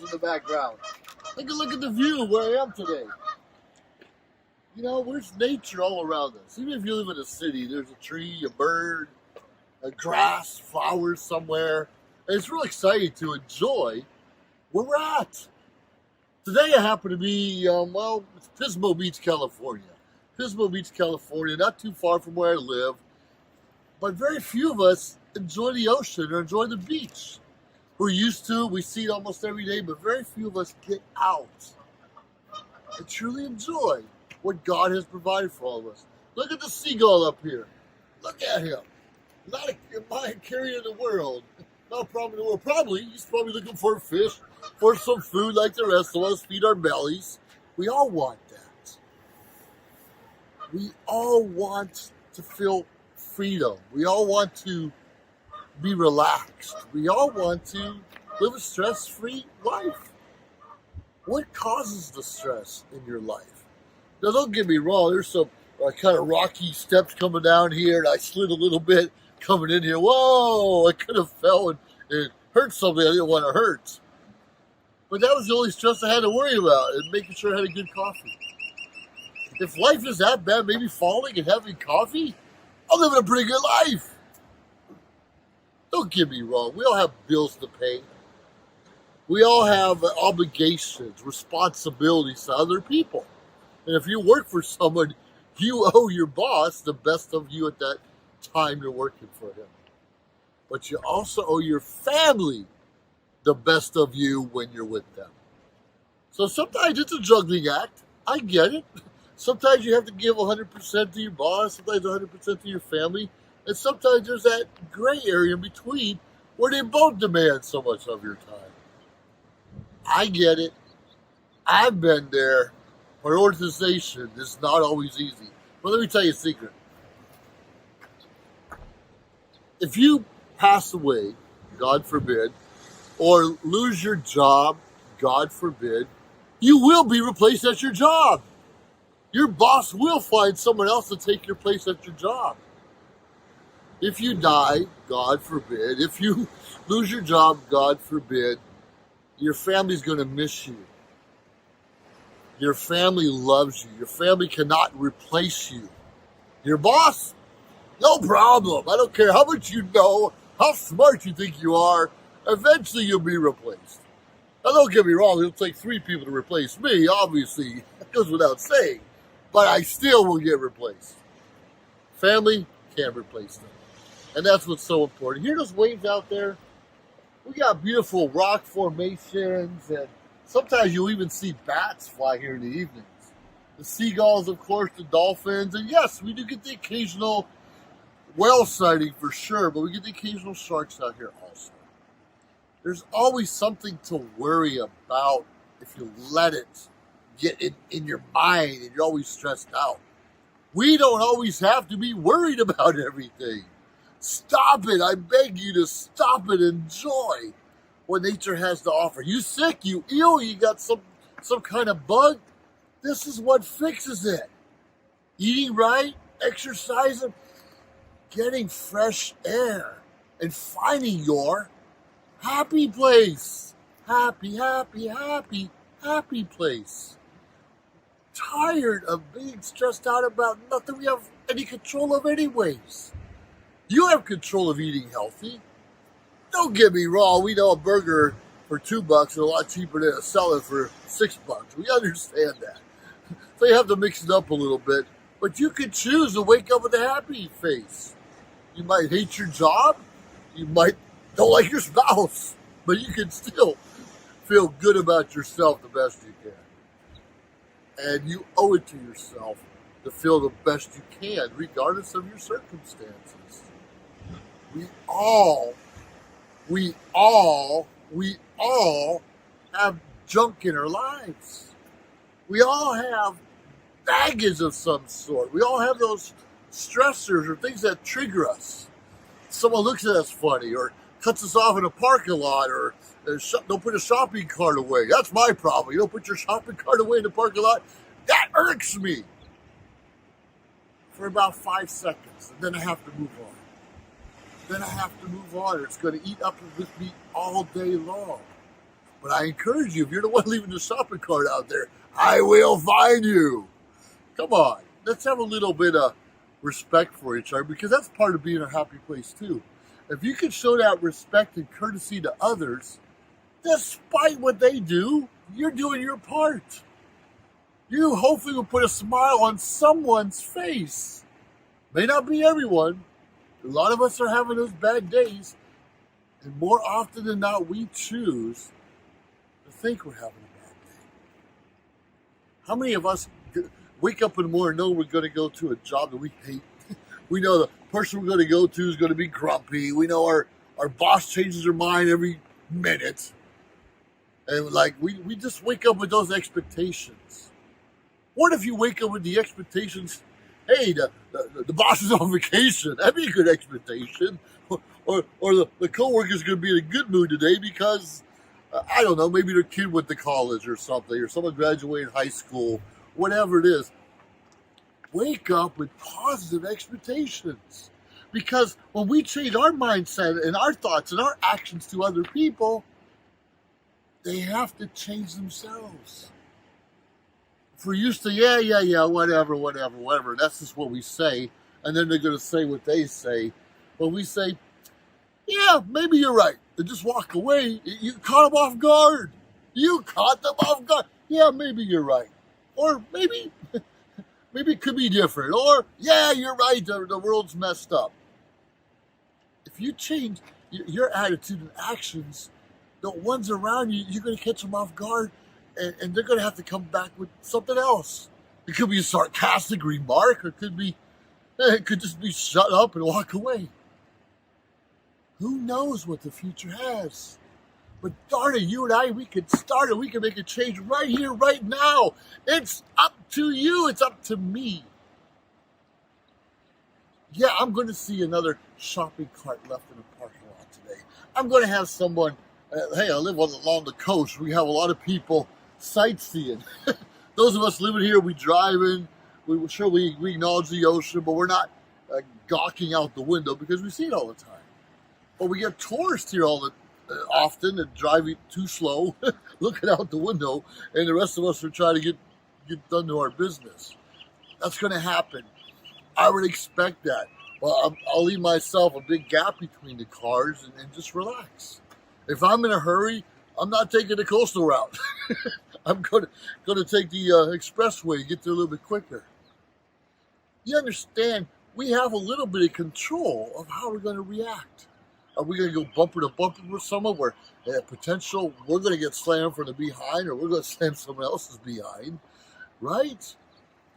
in the background. Take a look at the view of where I am today. You know, there's nature all around us. Even if you live in a city, there's a tree, a bird, a grass, flowers somewhere. And it's really exciting to enjoy where we're at. Today I happen to be, it's Pismo Beach, California. Pismo Beach, California, not too far from where I live. But very few of us enjoy the ocean or enjoy the beach. We're used to it, we see it almost every day, but very few of us get out and truly enjoy what God has provided for all of us. Look at the seagull up here. Look at him. Not a mind carrier in the world. Not a problem in the world. He's probably looking for fish, for some food like the rest of us, feed our bellies. We all want that. We all want to feel freedom. We all want to be relaxed. We all want to live a stress-free life. What causes the stress in your life? Now, don't get me wrong. There's some kind of rocky steps coming down here, and I slid a little bit coming in here. Whoa! I could have fell and hurt something I didn't want to hurt. But that was the only stress I had to worry about, and making sure I had a good coffee. If life is that bad, maybe falling and having coffee, I'm living a pretty good life. Don't get me wrong. We all have bills to pay. We all have obligations, responsibilities to other people. And if you work for someone, you owe your boss the best of you at that time you're working for him. But you also owe your family the best of you when you're with them. So sometimes it's a juggling act. I get it. Sometimes you have to give 100% to your boss, sometimes 100% to your family, and sometimes there's that gray area in between where they both demand so much of your time. I get it. I've been there. Prioritization is not always easy. But let me tell you a secret. If you pass away, God forbid, or lose your job, God forbid, you will be replaced at your job. Your boss will find someone else to take your place at your job. If you die, God forbid, if you lose your job, God forbid, your family's going to miss you. Your family loves you. Your family cannot replace you. Your boss? No problem. I don't care how much you know, how smart you think you are. Eventually you'll be replaced. Now don't get me wrong, it'll take 3 people to replace me, obviously. That goes without saying. But I still will get replaced. Family can't replace them. And that's what's so important. You hear those waves out there? We got beautiful rock formations, and sometimes you'll even see bats fly here in the evenings. The seagulls, of course, the dolphins, and yes, we do get the occasional whale sighting for sure, but we get the occasional sharks out here also. There's always something to worry about if you let it get in your mind and you're always stressed out. We don't always have to be worried about everything. Stop it. I beg you to stop it. Enjoy what nature has to offer. You sick, you ill, you got some kind of bug. This is what fixes it. Eating right, exercising, getting fresh air, and finding your happy place. Happy, happy, happy, happy place. Tired of being stressed out about nothing we have any control of anyways. You have control of eating healthy. Don't get me wrong, we know a burger for $2 is a lot cheaper than a salad for $6. We understand that. So you have to mix it up a little bit. But you can choose to wake up with a happy face. You might hate your job. You might don't like your spouse. But you can still feel good about yourself the best you can. And you owe it to yourself to feel the best you can, regardless of your circumstances. We all have junk in our lives. We all have baggage of some sort. We all have those stressors or things that trigger us. Someone looks at us funny or cuts us off in a parking lot or don't put a shopping cart away. That's my problem. You don't put your shopping cart away in the parking lot. That irks me for about 5 seconds. And then I have to move on. Or it's going to eat up with me all day long. But I encourage you, if you're the one leaving the shopping cart out there, I will find you. Come on, let's have a little bit of respect for each other, because that's part of being a happy place too. If you can show that respect and courtesy to others, despite what they do, you're doing your part. You hopefully will put a smile on someone's face. May not be everyone. A lot of us are having those bad days. And more often than not, we choose to think we're having a bad day. How many of us wake up in the morning knowing we're going to go to a job that we hate? We know the person we're going to go to is going to be grumpy. We know our boss changes their mind every minute. And we just wake up with those expectations. What if you wake up with the expectations, hey, the boss is on vacation? That'd be a good expectation. Or the coworker's going to be in a good mood today because, I don't know, maybe their kid went to college or something, or someone graduated high school, whatever it is. Wake up with positive expectations. Because when we change our mindset and our thoughts and our actions to other people, they have to change themselves. If we're used to, yeah, whatever, that's just what we say, and then they're going to say what they say. But we say, yeah, maybe you're right, and just walk away. You caught them off guard. You caught them off guard. Yeah, maybe you're right. Or maybe it could be different. Or, yeah, you're right, the world's messed up. If you change your attitude and actions, the ones around you, you're going to catch them off guard, and they're going to have to come back with something else. It could be a sarcastic remark, or it could just be shut up and walk away. Who knows what the future has? But darn it, you and I, we can start it. We can make a change right here, right now. It's up to you. It's up to me. Yeah, I'm going to see another shopping cart left in the parking lot today. I'm going to have someone, hey, I live along the coast. We have a lot of people sightseeing. Those of us living here, we driving. We acknowledge the ocean, but we're not gawking out the window because we see it all the time. But we get tourists here often and driving too slow, looking out the window, and the rest of us are trying to get done to our business. That's going to happen. I would expect that. Well, I'll leave myself a big gap between the cars and just relax. If I'm in a hurry, I'm not taking the coastal route. I'm going to take the expressway and get there a little bit quicker. You understand, we have a little bit of control of how we're going to react. Are we going to go bumper to bumper with someone where potential we're going to get slammed from the behind, or we're going to slam someone else's behind, right?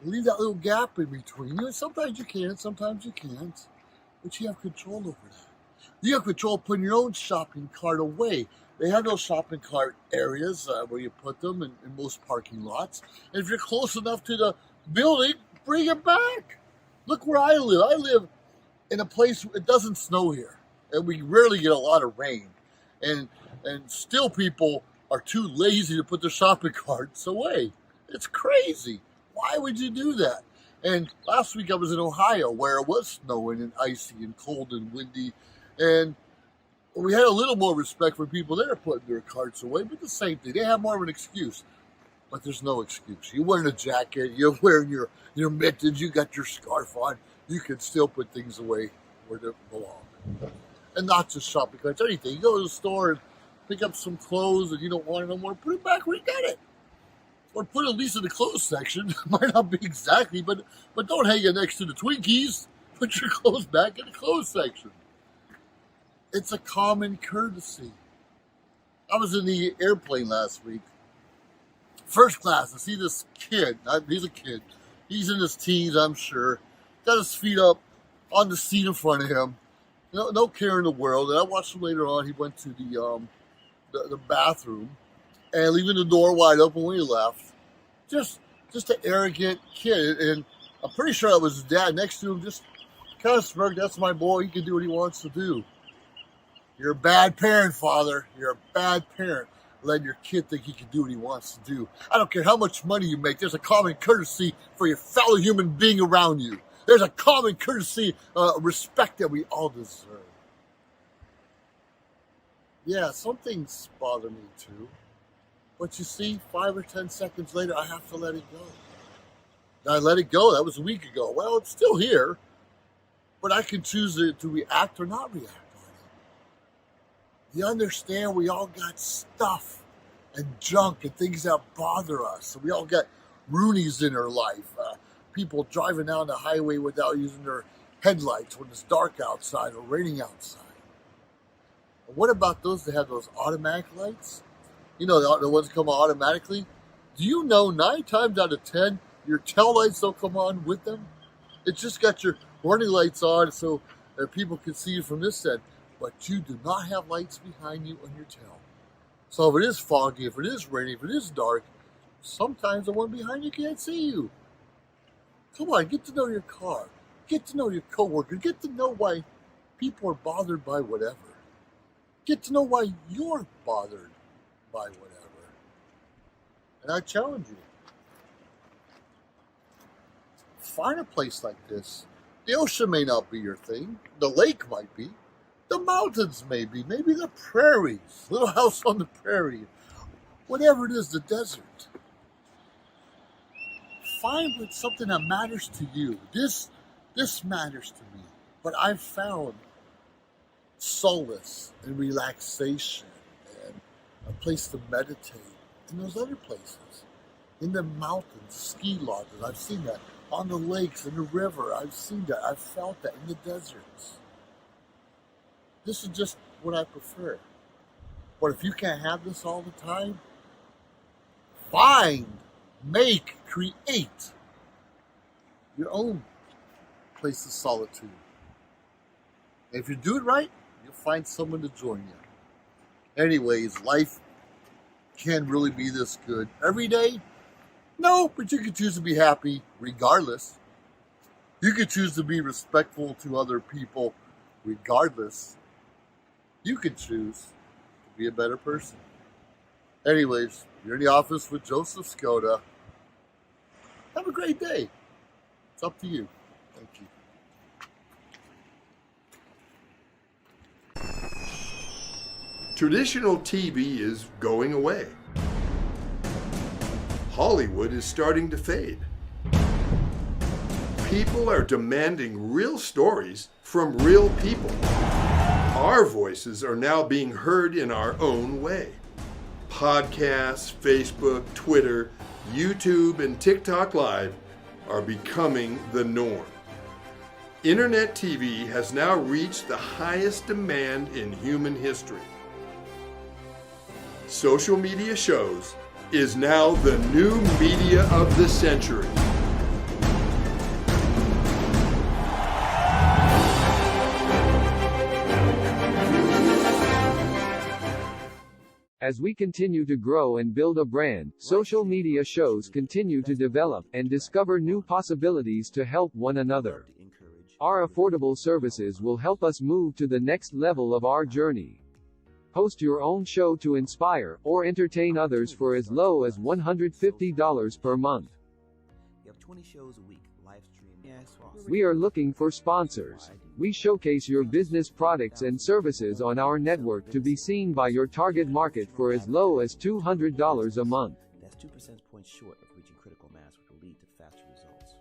Leave that little gap in between you. And sometimes you can, sometimes you can't, but you have control over that. You have control of putting your own shopping cart away. They have those shopping cart areas where you put them in most parking lots. And if you're close enough to the building, bring it back. Look where I live. I live in a place, it doesn't snow here. And we rarely get a lot of rain. And still people are too lazy to put their shopping carts away. It's crazy. Why would you do that? And last week I was in Ohio where it was snowing and icy and cold and windy. And we had a little more respect for people there putting their carts away, but the same thing. They have more of an excuse. But there's no excuse. You're wearing a jacket, you're wearing your mittens, you got your scarf on. You can still put things away where they belong. And not just shopping carts, anything. You go to the store and pick up some clothes and you don't want it no more, put it back where you got it. Or put it at least in the clothes section. Might not be exactly, but don't hang it next to the Twinkies. Put your clothes back in the clothes section. It's a common courtesy. I was in the airplane last week. First class, I see this kid. He's a kid. He's in his teens, I'm sure. Got his feet up on the seat in front of him. No care in the world. And I watched him later on. He went to the bathroom and leaving the door wide open when he left. Just an arrogant kid. And I'm pretty sure that was his dad next to him. Just kind of smirked. That's my boy. He can do what he wants to do. You're a bad parent, father. You're a bad parent. Letting your kid think he can do what he wants to do. I don't care how much money you make. There's a common courtesy for your fellow human being around you. There's a common courtesy, respect that we all deserve. Yeah, some things bother me too. But you see, 5 or 10 seconds later, I have to let it go. And I let it go. That was a week ago. Well, it's still here, but I can choose to react or not react on it. You understand, we all got stuff and junk and things that bother us. We all got Roonies in our life. People driving down the highway without using their headlights when it's dark outside or raining outside. And what about those that have those automatic lights? You know, the ones that come on automatically. Do you know 9 times out of 10, your tail lights don't come on with them? It's just got your warning lights on so that people can see you from this end. But you do not have lights behind you on your tail. So if it is foggy, if it is rainy, if it is dark, sometimes the one behind you can't see you. Come on, get to know your car. Get to know your coworker. Get to know why people are bothered by whatever. Get to know why you're bothered by whatever. And I challenge you. Find a place like this. The ocean may not be your thing. The lake might be. The mountains may be. Maybe the prairies. Little house on the prairie. Whatever it is, the desert. Find something that matters to you. This matters to me. But I've found solace and relaxation and a place to meditate in those other places. In the mountains, ski lodges, I've seen that. On the lakes, in the river, I've seen that. I've felt that in the deserts. This is just what I prefer. But if you can't have this all the time, find, make, create your own place of solitude. And if you do it right, you'll find someone to join you. Anyways, life can really be this good every day. No, but you can choose to be happy regardless. You can choose to be respectful to other people regardless. You can choose to be a better person. Anyways, you're in the office with Joseph Skoda. Have a great day. It's up to you. Thank you. Traditional TV is going away. Hollywood is starting to fade. People are demanding real stories from real people. Our voices are now being heard in our own way. Podcasts, Facebook, Twitter, YouTube, and TikTok Live are becoming the norm. Internet TV has now reached the highest demand in human history. Social media shows is now the new media of the century. As we continue to grow and build a brand, social media shows continue to develop and discover new possibilities to help one another. Our affordable services will help us move to the next level of our journey. Host your own show to inspire or entertain others for as low as $150 per month. You have 20 shows a week, live stream. We are looking for sponsors. We showcase your business products and services on our network to be seen by your target market for as low as $200 a month. That's 2 percentage points short of reaching critical mass, which will lead to faster results.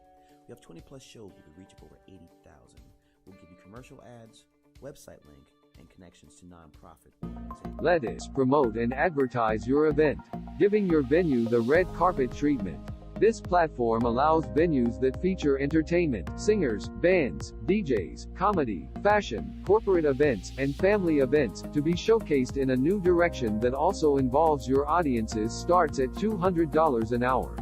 We have 20 plus shows we could reach over 80,000. We'll give you commercial ads, website link, and connections to nonprofit organizations. Let us promote and advertise your event, giving your venue the red carpet treatment. This platform allows venues that feature entertainment, singers, bands, DJs, comedy, fashion, corporate events, and family events to be showcased in a new direction that also involves your audiences starts at $200 an hour.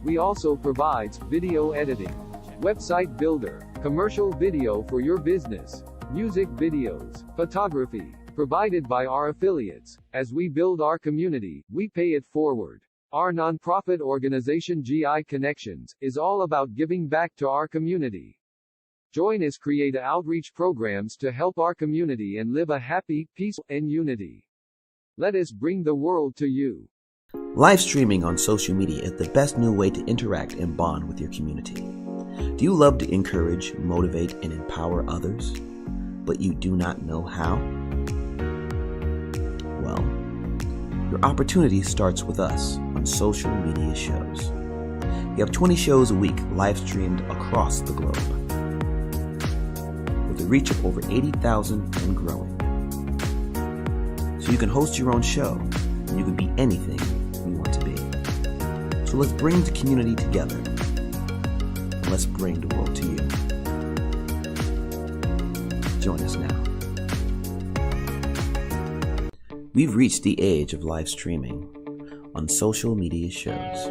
We also provides video editing, website builder, commercial video for your business, music videos, photography, provided by our affiliates. As we build our community, we pay it forward. Our nonprofit organization GI Connections is all about giving back to our community. Join us create outreach programs to help our community and live a happy, peaceful, and unity. Let us bring the world to you. Live streaming on social media is the best new way to interact and bond with your community. Do you love to encourage, motivate, and empower others, but you do not know how? Well, Your opportunity starts with us on social media shows. We have 20 shows a week live streamed across the globe, with a reach of over 80,000 and growing. So you can host your own show, and you can be anything you want to be. So let's bring the community together, and let's bring the world to you. Join us now. We've reached the age of live streaming on social media shows.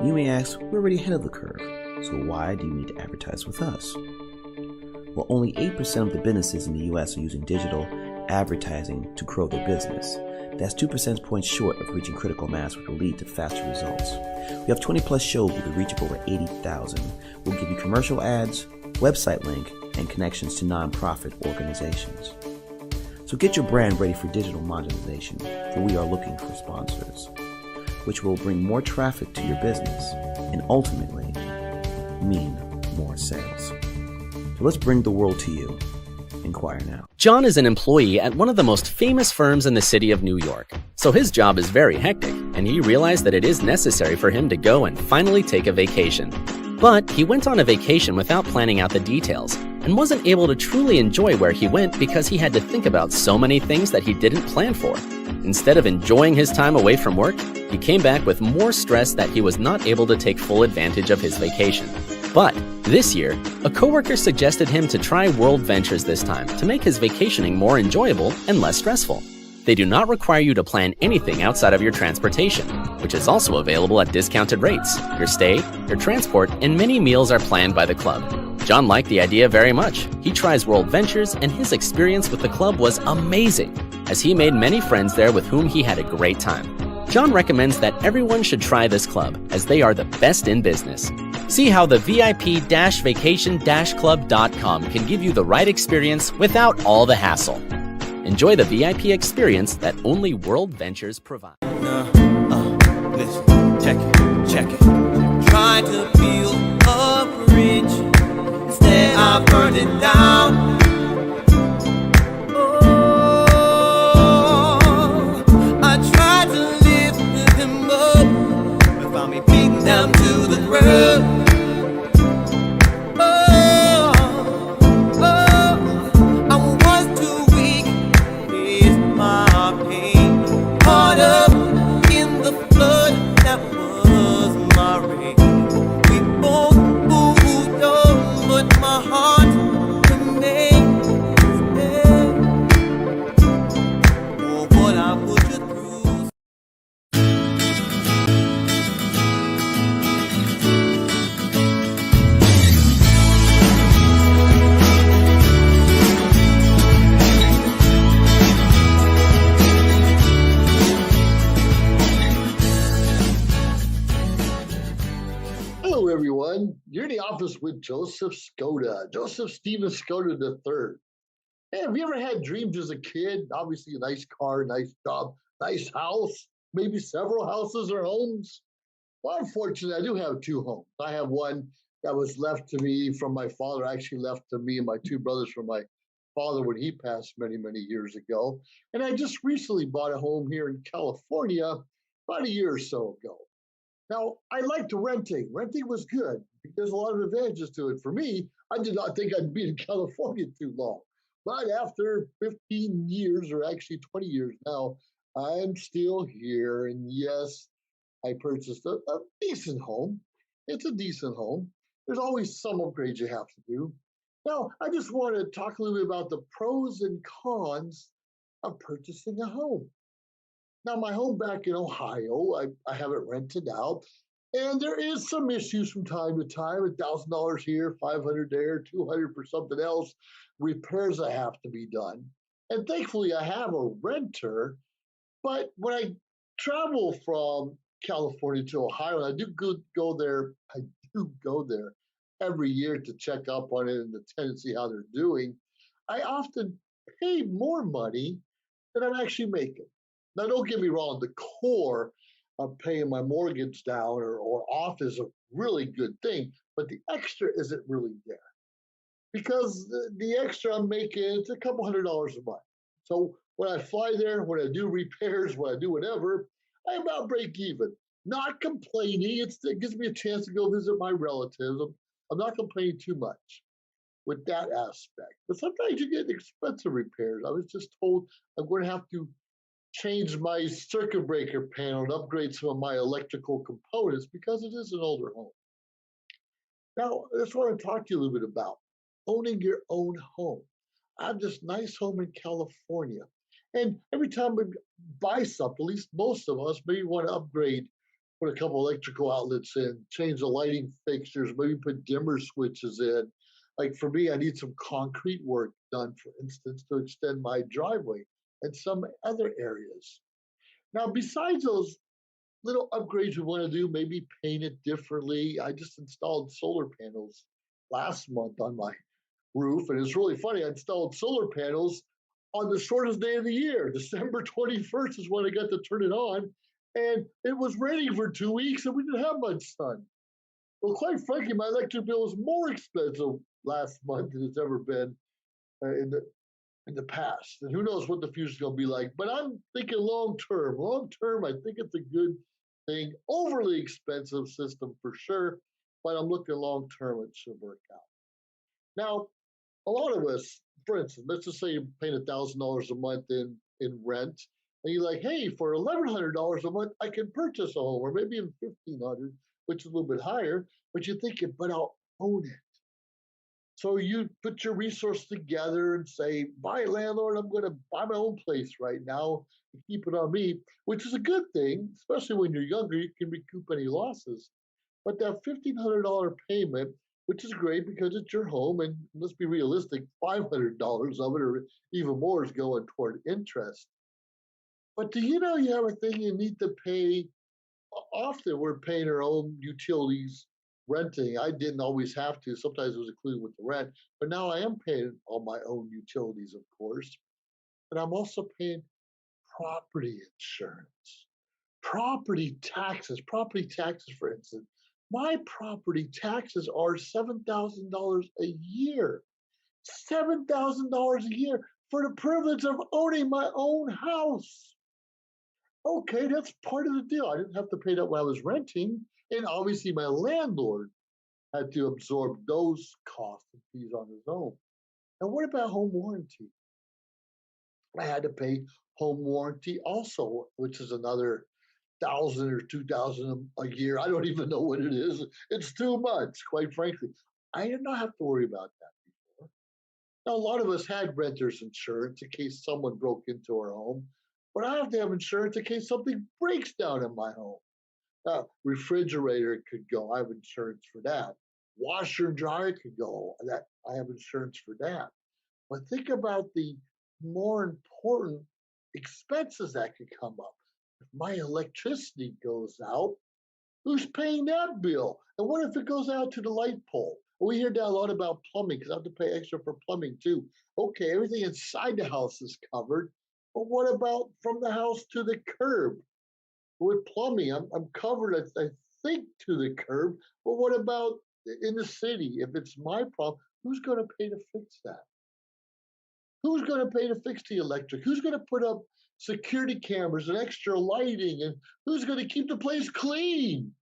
You may ask, we're already ahead of the curve, so why do you need to advertise with us? Well, only 8% of the businesses in the US are using digital advertising to grow their business. That's 2 percentage points short of reaching critical mass, which will lead to faster results. We have 20 plus shows with a reach of over 80,000. We'll give you commercial ads, website link, and connections to nonprofit organizations. So get your brand ready for digital monetization, for we are looking for sponsors, which will bring more traffic to your business and ultimately mean more sales. So let's bring the world to you. Inquire now. John is an employee at one of the most famous firms in the city of New York. So his job is very hectic, and he realized that it is necessary for him to go and finally take a vacation. But he went on a vacation without planning out the details, and wasn't able to truly enjoy where he went because he had to think about so many things that he didn't plan for. Instead of enjoying his time away from work, he came back with more stress that he was not able to take full advantage of his vacation. But this year, a coworker suggested him to try World Ventures this time to make his vacationing more enjoyable and less stressful. They do not require you to plan anything outside of your transportation, which is also available at discounted rates. Your stay, your transport, and many meals are planned by the club. John liked the idea very much. He tries World Ventures, and his experience with the club was amazing, as he made many friends there with whom he had a great time. John recommends that everyone should try this club, as they are the best in business. See how the VIP-vacation-club.com can give you the right experience without all the hassle. Enjoy the VIP experience that only World Ventures provide. Listen, check it. Try to build a bridge, instead I burned it down. Oh, I tried to lift him up, but found me beaten down to the ground. Hello, everyone. You're in the office with Joseph Skoda, Joseph Stephen Skoda III. Hey, have you ever had dreams as a kid? Obviously, a nice car, nice job, nice house, maybe several houses or homes. Well, unfortunately, I do have two homes. I have one that was left to me from my father, actually left to me and my two brothers from my father when he passed many, many years ago. And I just recently bought a home here in California about a year or so ago. Now, I liked renting. Renting was good. There's a lot of advantages to it. For me, I did not think I'd be in California too long. But after 15 years, or actually 20 years now, I'm still here. And yes, I purchased a decent home. It's a decent home. There's always some upgrades you have to do. Now, I just want to talk a little bit about the pros and cons of purchasing a home. Now, my home back in Ohio, I have it rented out, and there is some issues from time to time. $1,000 here, $500 there, $200 for something else. Repairs that have to be done. And thankfully, I have a renter. But when I travel from California to Ohio, and I do go there every year to check up on it and the tenants, see how they're doing. I often pay more money than I'm actually making. Now, don't get me wrong, the core of paying my mortgage down or off is a really good thing, but the extra isn't really there. Because the extra I'm making, it's a couple $100 a month. So When I fly there, when I do repairs, when I do whatever, I about break even. Not complaining. It gives me a chance to go visit my relatives. I'm not complaining too much with that aspect. But sometimes you get expensive repairs. I was just told I'm going to have to change my circuit breaker panel and upgrade some of my electrical components because it is an older home. Now, that's what I want to talk to you a little bit about owning your own home. I have this nice home in California. And every time we buy something, at least most of us, maybe want to upgrade, put a couple electrical outlets in, change the lighting fixtures, maybe put dimmer switches in. Like for me, I need some concrete work done, for instance, to extend my driveway and some other areas. Now, besides those little upgrades we want to do, maybe paint it differently. I just installed solar panels last month on my roof, and it's really funny. I installed solar panels on the shortest day of the year. December 21st is when I got to turn it on, and it was raining for 2 weeks, and we didn't have much sun. Well, quite frankly, my electric bill was more expensive last month than it's ever been in the past. And who knows what the future is going to be like. But I'm thinking long term. Long term, I think it's a good thing. Overly expensive system for sure, but I'm looking long term, it should work out. Now, a lot of us, for instance, let's just say you're paying $1,000 a month in rent, and you're like, hey, for $1,100 a month, I can purchase a home, or maybe even $1,500, which is a little bit higher, but you're thinking, but I'll own it. So you put your resources together and say, "Buy landlord, I'm going to buy my own place right now and keep it on me," which is a good thing, especially when you're younger. You can recoup any losses. But that $1,500 payment, which is great because it's your home, and let's be realistic, $500 of it or even more is going toward interest. But do you know you have a thing you need to pay? Often we're paying our own utilities, renting. I didn't always have to. Sometimes it was included with the rent, but now I am paying all my own utilities, of course. And I'm also paying property insurance, property taxes, for instance. My property taxes are $7,000 a year. $7,000 a year for the privilege of owning my own house. Okay, that's part of the deal. I didn't have to pay that when I was renting. And obviously, my landlord had to absorb those costs and fees on his own. And what about home warranty? I had to pay home warranty also, which is another 1,000 or 2,000 a year. I don't even know what it is. It's too much, quite frankly. I did not have to worry about that before. Now, a lot of us had renter's insurance in case someone broke into our home, but I have to have insurance in case something breaks down in my home. Refrigerator could go. I have insurance for that. Washer and dryer could go. That I have insurance for that. But think about the more important expenses that could come up. If my electricity goes out, who's paying that bill? And what if it goes out to the light pole? We hear that a lot about plumbing because I have to pay extra for plumbing too. Okay, everything inside the house is covered, but what about from the house to the curb? With plumbing, I'm covered, I think, to the curb, but what about in the city? If it's my problem, who's going to pay to fix that? Who's going to pay to fix the electric? Who's going to put up security cameras and extra lighting? And who's going to keep the place clean?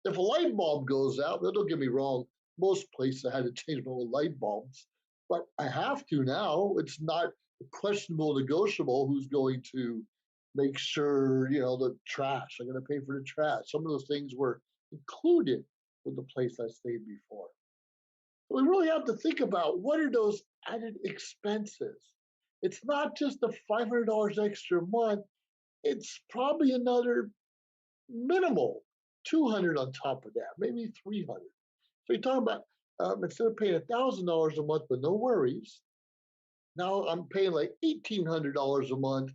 If a light bulb goes out, now don't get me wrong, most places I had to change my own light bulbs, but I have to now. It's not questionable, negotiable who's going to make sure, the trash. I'm going to pay for the trash. Some of those things were included with the place I stayed before. We really have to think about what are those added expenses. It's not just the $500 extra a month. It's probably another minimal 200 on top of that, maybe 300. So you're talking about instead of paying $1,000 a month with no worries, now I'm paying like $1,800 a month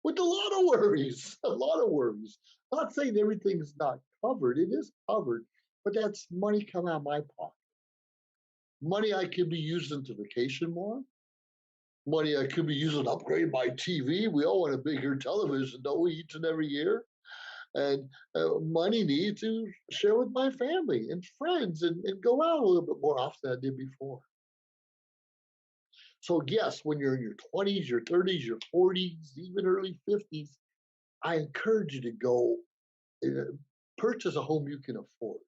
with a lot of worries, a lot of worries. Not saying everything's not covered. It is covered, but that's money coming out of my pocket. Money I could be using to vacation more. Money I could be using to upgrade my TV. We all want a bigger television, don't we, each and every year? And money need to share with my family and friends and go out a little bit more often than I did before. So yes, when you're in your 20s, your 30s, your 40s, even early 50s, I encourage you to go purchase a home you can afford.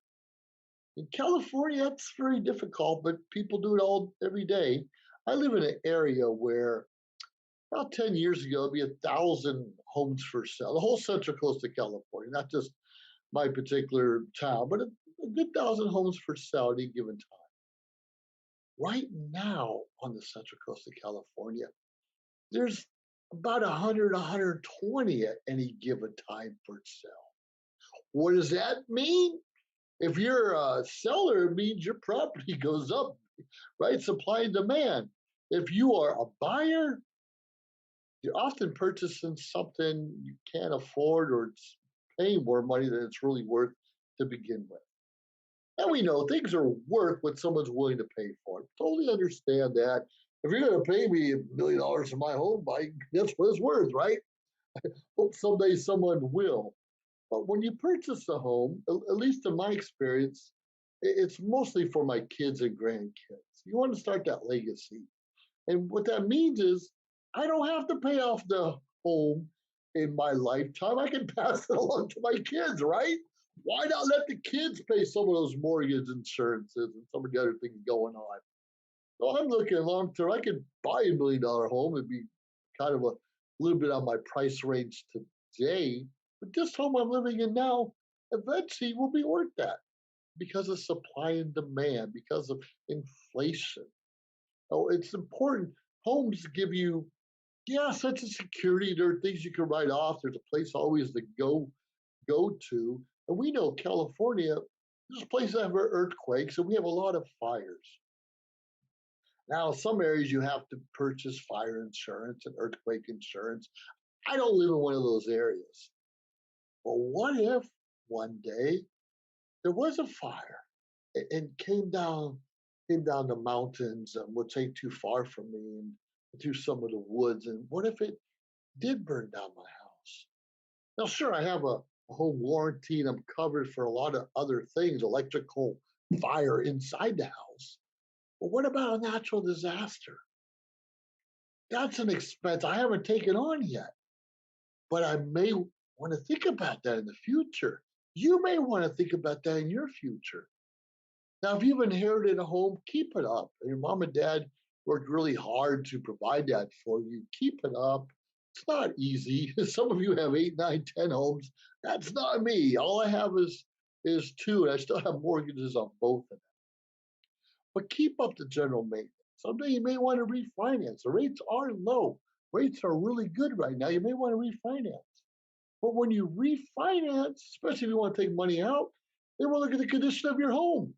In California, that's very difficult, but people do it all every day. I live in an area where about 10 years ago, it'd be 1,000 homes for sale. The whole central coast of California, not just my particular town, but a good 1,000 homes for sale at any given time. Right now on the central coast of California, there's about 100, 120 at any given time for sale. What does that mean? If you're a seller, it means your property goes up, right? Supply and demand. If you are a buyer, you're often purchasing something you can't afford or it's paying more money than it's really worth to begin with. And we know things are worth what someone's willing to pay for it. Totally understand that. If you're going to pay me $1 million for my home, that's what it's worth, right? Hope someday someone will. But when you purchase a home, at least in my experience, it's mostly for my kids and grandkids. You want to start that legacy. And what that means is I don't have to pay off the home in my lifetime. I can pass it along to my kids, right? Why not let the kids pay some of those mortgage insurances and some of the other things going on? So I'm looking long term. I could buy $1 million home. It'd be kind of a little bit on my price range today. But this home I'm living in now eventually will be worth that because of supply and demand, because of inflation. Oh, it's important. Homes give you, yeah, sense of security. There are things you can write off. There's a place always to go to. And we know California, there's places that have earthquakes, and we have a lot of fires. Now, some areas you have to purchase fire insurance and earthquake insurance. I don't live in one of those areas. But what if one day there was a fire and came down the mountains, which ain't too far from me, and through some of the woods? And what if it did burn down my house? Now, sure, I have a home warranty and I'm covered for a lot of other things, electrical, fire inside the house. But what about a natural disaster? That's an expense I haven't taken on yet, but I may want to think about that in the future. You may want to think about that in your future. Now, if you've inherited a home, keep it up. Your mom and dad worked really hard to provide that for you. Keep it up. It's not easy. Some of you have 8, 9, 10 homes. That's not me. All I have is 2, and I still have mortgages on both of them. But keep up the general maintenance. Someday you may want to refinance. The rates are low. Rates are really good right now. You may want to refinance. But when you refinance, especially if you want to take money out, then we'll look at the condition of your home.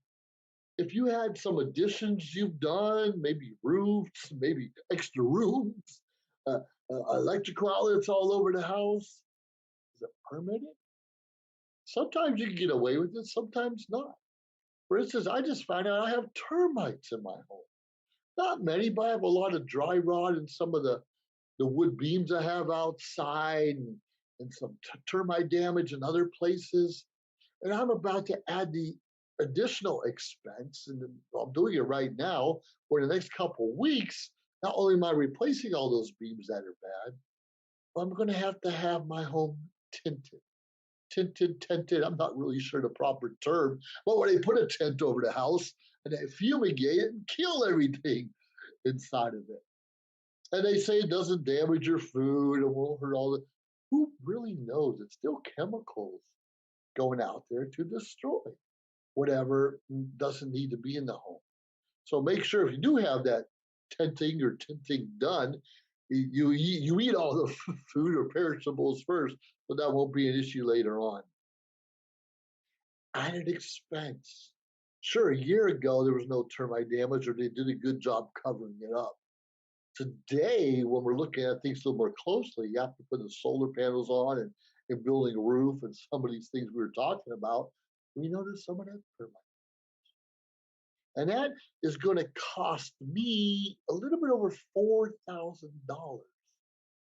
If you had some additions you've done, maybe roofs, maybe extra rooms, electrical outlets all over the house, is it permitted? Sometimes you can get away with it, sometimes not. For instance, I just found out I have termites in my home. Not many, but I have a lot of dry rot in some of the wood beams I have outside, and some termite damage in other places. And I'm about to add the additional expense, and I'm doing it right now for the next couple of weeks. Not only am I replacing all those beams that are bad, but I'm going to have my home tinted. Tinted, I'm not really sure the proper term, but when they put a tent over the house and they fumigate it and kill everything inside of it. And they say it doesn't damage your food, it won't hurt all the. Who really knows? It's still chemicals going out there to destroy whatever doesn't need to be in the home. So make sure if you do have that tenting or tinting done, you eat all the food or perishables first, but that won't be an issue later on. Added expense. Sure, a year ago there was no termite damage, or they did a good job covering it up. Today, when we're looking at things a little more closely, you have to put the solar panels on and building a roof and some of these things we were talking about. We notice some of that termite. And that is going to cost me a little bit over $4,000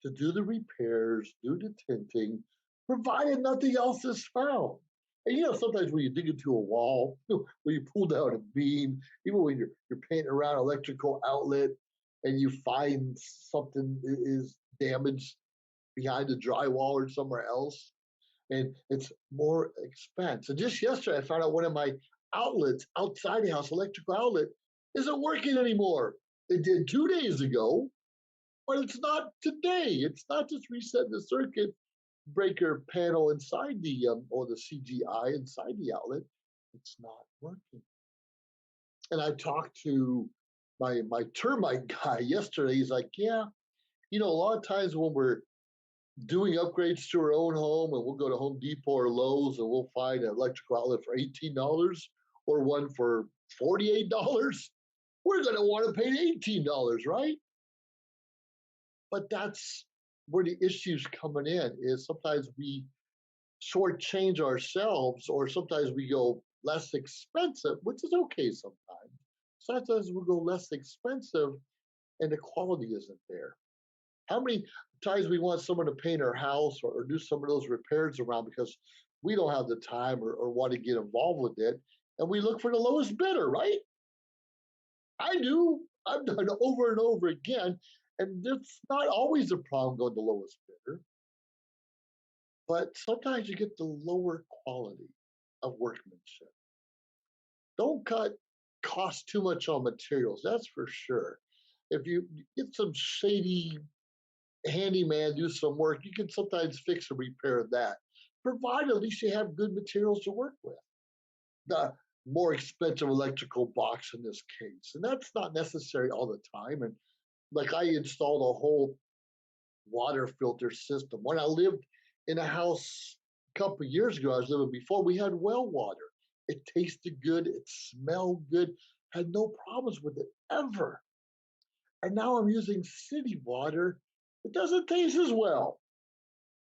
to do the repairs, do the tinting, provided nothing else is found. And sometimes when you dig into a wall, when you pull down a beam, even when you're painting around electrical outlet, and you find something is damaged behind the drywall or somewhere else, and it's more expense. And just yesterday, I found out one of my outlets outside the house, electrical outlet, isn't working anymore. It did 2 days ago, but it's not today. It's not just resetting the circuit breaker panel inside the or the CGI inside the outlet. It's not working. And I talked to my termite guy yesterday. He's like, yeah, a lot of times when we're doing upgrades to our own home, and we'll go to Home Depot or Lowe's, and we'll find an electrical outlet for $18 or one for $48, we're going to want to pay $18, right? But that's where the issue's coming in, is sometimes we shortchange ourselves, or sometimes we go less expensive, which is okay sometimes. Sometimes we go less expensive and the quality isn't there. How many times we want someone to paint our house or do some of those repairs around because we don't have the time or want to get involved with it, and we look for the lowest bidder, right? I do. I've done it over and over again, and it's not always a problem going to the lowest bidder, but sometimes you get the lower quality of workmanship. Don't cut cost too much on materials, that's for sure. If you get some shady handyman do some work, you can sometimes fix or repair that, provided at least you have good materials to work with. The more expensive electrical box in this case, and that's not necessary all the time. And like, I installed a whole water filter system when I lived in a house a couple of years ago. I was living before, we had well water. It tasted good, it smelled good, had no problems with it ever. And now I'm using city water. It doesn't taste as well.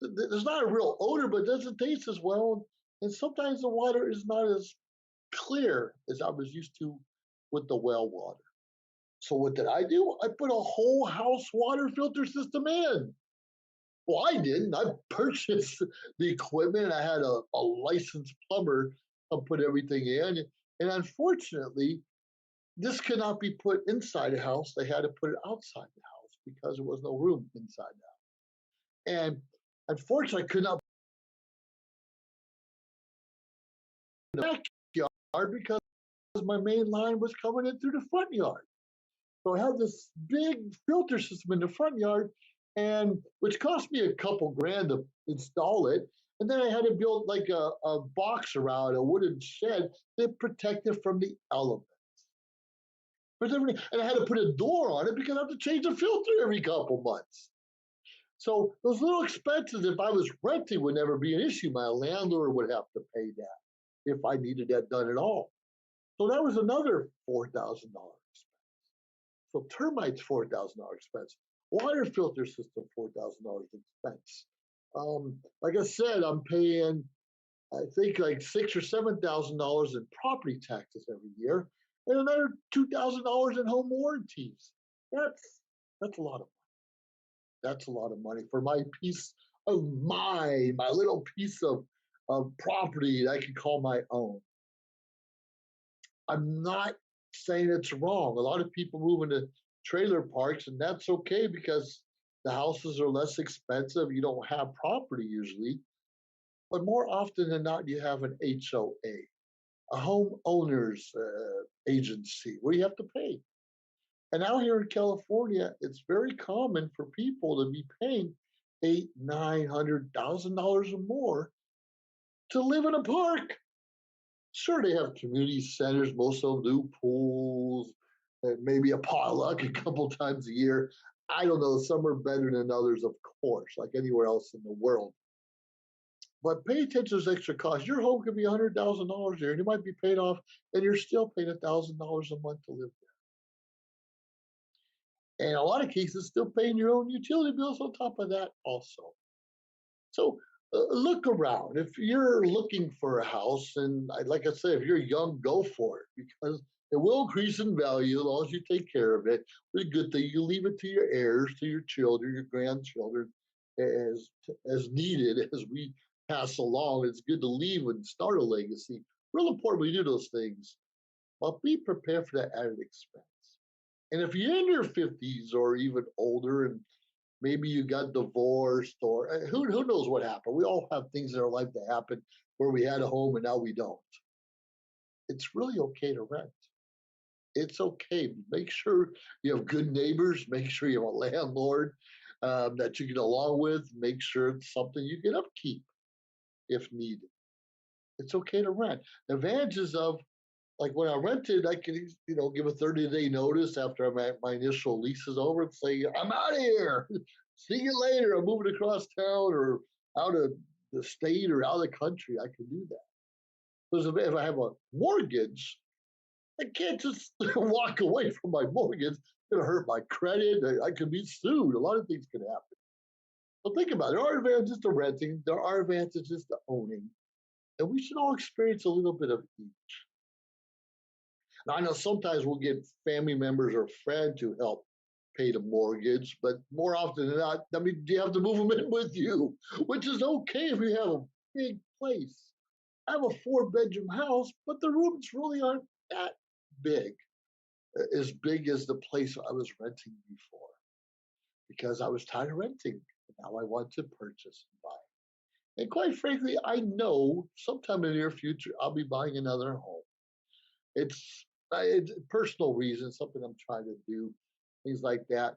There's not a real odor, but it doesn't taste as well. And sometimes the water is not as clear as I was used to with the well water. So what did I do? I put a whole house water filter system in. Well, I didn't. I purchased the equipment. I had a licensed plumber come put everything in. And unfortunately, this could not be put inside the house. They had to put it outside the house because there was no room inside the house. And unfortunately, I could not put it in the backyard because my main line was coming in through the front yard. So I had this big filter system in the front yard, and which cost me a couple grand to install it. And then I had to build like a box around a wooden shed that protected from the elements. And I had to put a door on it because I have to change the filter every couple months. So those little expenses, if I was renting, would never be an issue. My landlord would have to pay that if I needed that done at all. So that was another $4,000 expense. So termites, $4,000 expense. Water filter system, $4,000 expense. Like I said, I'm paying, I think, like $6,000 or $7,000 in property taxes every year, and another $2,000 in home warranties. That's a lot of money. That's a lot of money for my piece of my little piece of property that I can call my own. I'm not saying it's wrong. A lot of people move into trailer parks, and that's okay because the houses are less expensive. You don't have property usually, but more often than not, you have an HOA, a homeowners agency, where you have to pay. And out here in California, it's very common for people to be paying $800,000, $900,000 or more to live in a park. Sure, they have community centers. Most of them do pools, maybe a potluck a couple times a year. I don't know. Some are better than others, of course, like anywhere else in the world. But pay attention to those extra costs. Your home could be $100,000 a year, and you might be paid off, and you're still paying $1,000 a month to live there. And in a lot of cases, still paying your own utility bills on top of that also. So look around. If you're looking for a house, and like I said, if you're young, go for it, because it will increase in value as long as you take care of it. The good thing, you leave it to your heirs, to your children, your grandchildren, as needed as we pass along. It's good to leave and start a legacy. Real important we do those things, but be prepared for that added expense. And if you're in your 50s or even older, and maybe you got divorced, or who knows what happened. We all have things in our life that happen where we had a home and now we don't. It's really okay to rent. It's okay. Make sure you have good neighbors. Make sure you have a landlord that you get along with. Make sure it's something you can upkeep if needed. It's okay to rent. The advantages of, like, when I rented, I could, give a 30-day notice after my initial lease is over and say, I'm out of here. See you later. I'm moving across town or out of the state or out of the country. I can do that. Because if I have a mortgage, I can't just walk away from my mortgage. It's going to hurt my credit. I could be sued. A lot of things can happen. So think about it. There are advantages to renting. There are advantages to owning. And we should all experience a little bit of each. Now, I know sometimes we'll get family members or friends to help pay the mortgage, but more often than not, you have to move them in with you, which is okay if you have a big place. I have a 4-bedroom house, but the rooms really aren't that big as the place I was renting before, because I was tired of renting. Now I want to purchase and buy. And quite frankly, I know sometime in the near future, I'll be buying another home. It's personal reasons, something I'm trying to do, things like that.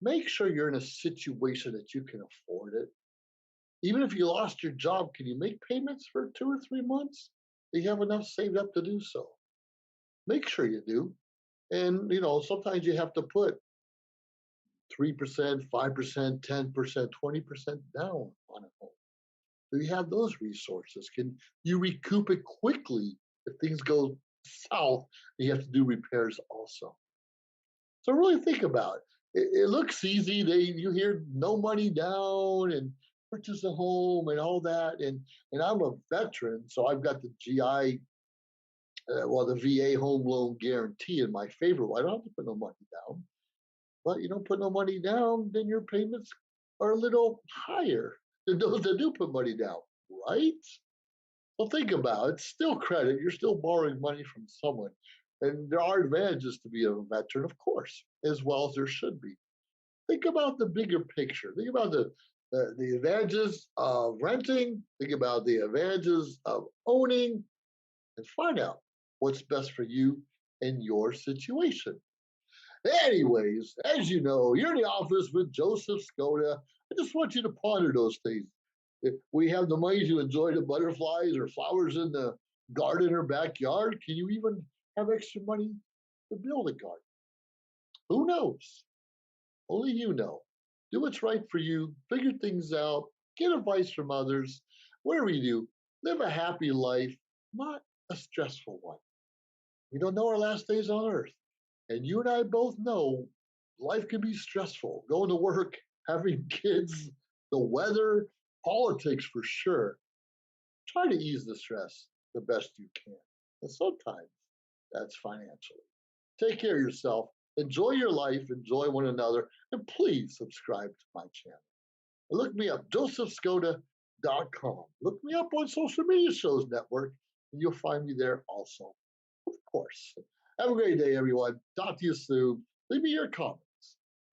Make sure you're in a situation that you can afford it. Even if you lost your job, can you make payments for 2 or 3 months? Do you have enough saved up to do so? Make sure you do. And, sometimes you have to put 3%, 5%, 10%, 20% down on a home. Do you have those resources? Can you recoup it quickly if things go south and you have to do repairs also? So really think about it. It looks easy. You hear no money down and purchase a home and all that. And I'm a veteran, so I've got the GI, the VA home loan guarantee in my favor. I don't have to put no money down. But you don't put no money down, then your payments are a little higher than those that do put money down, right? Well, think about it. It's still credit. You're still borrowing money from someone. And there are advantages to be a veteran, of course, as well as there should be. Think about the bigger picture. Think about the advantages of renting. Think about the advantages of owning, and find out what's best for you and your situation. Anyways, as you know, you're in the office with Joseph Skoda. I just want you to ponder those things. If we have the money to enjoy the butterflies or flowers in the garden or backyard, can you even have extra money to build a garden? Who knows? Only you know. Do what's right for you. Figure things out. Get advice from others. Whatever you do, live a happy life, not a stressful one. We don't know our last days on earth. And you and I both know life can be stressful. Going to work, having kids, the weather, politics for sure. Try to ease the stress the best you can. And sometimes that's financially. Take care of yourself. Enjoy your life. Enjoy one another. And please subscribe to my channel. And look me up, josephskoda.com. Look me up on Social Media Shows Network, and you'll find me there also. Of course. Have a great day, everyone. Talk to you soon. Leave me your comments.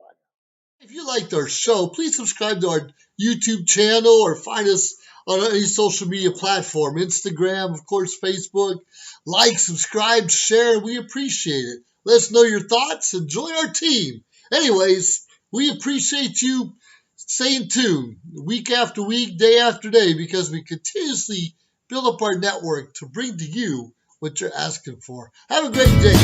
Bye now. If you liked our show, please subscribe to our YouTube channel or find us on any social media platform. Instagram, of course, Facebook. Like, subscribe, share. We appreciate it. Let us know your thoughts and join our team. Anyways, we appreciate you staying tuned week after week, day after day, because we continuously build up our network to bring to you what you're asking for. Have a great day.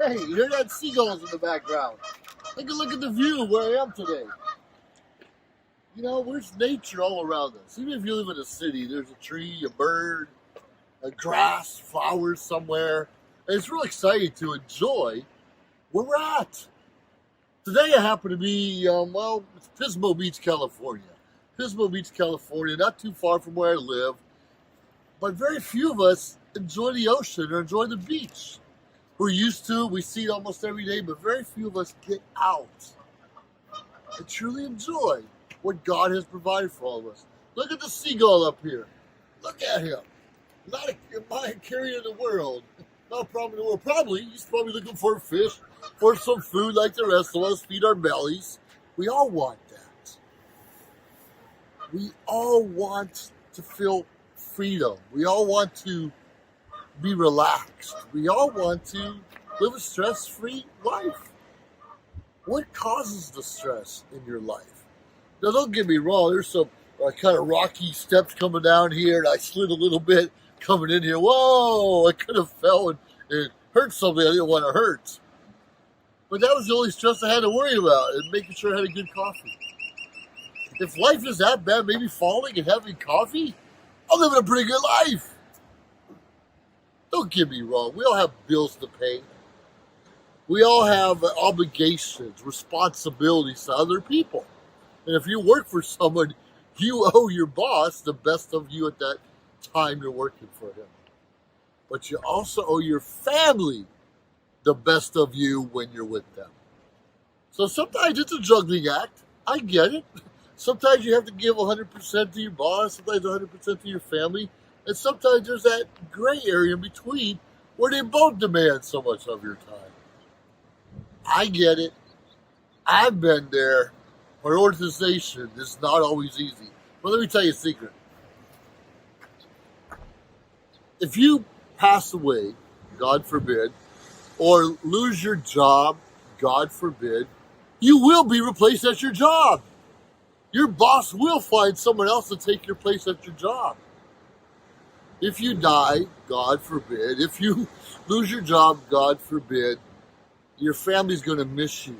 Hey, you hear that? Seagulls in the background. Take a look at the view of where I am today. There's nature all around us. Even if you live in a city, there's a tree, a bird, a grass, flowers somewhere. And it's real exciting to enjoy where we're at. Today I happen to be, it's Pismo Beach, California. Pismo Beach, California, not too far from where I live. But very few of us enjoy the ocean or enjoy the beach. We're used to it, we see it almost every day, but very few of us get out and truly enjoy what God has provided for all of us. Look at the seagull up here. Look at him. Not a carrier in the world. Not a problem in the world. He's probably looking for fish, for some food like the rest of us, feed our bellies. We all want that. We all want to feel freedom. We all want to be relaxed. We all want to live a stress-free life. What causes the stress in your life? Now, don't get me wrong. There's some kind of rocky steps coming down here, and I slid a little bit coming in here. Whoa! I could have fell and hurt something I didn't want to hurt. But that was the only stress I had to worry about, and making sure I had a good coffee. If life is that bad, maybe falling and having coffee, I'm living a pretty good life. Don't get me wrong. We all have bills to pay. We all have obligations, responsibilities to other people. And if you work for someone, you owe your boss the best of you at that time you're working for him. But you also owe your family the best of you when you're with them. So sometimes it's a juggling act. I get it. Sometimes you have to give 100% to your boss, sometimes 100% to your family, and sometimes there's that gray area in between where they both demand so much of your time. I get it. I've been there. Prioritization is not always easy. But let me tell you a secret. If you pass away, God forbid, or lose your job, God forbid, you will be replaced at your job. Your boss will find someone else to take your place at your job. If you die, God forbid, if you lose your job, God forbid, your family's going to miss you.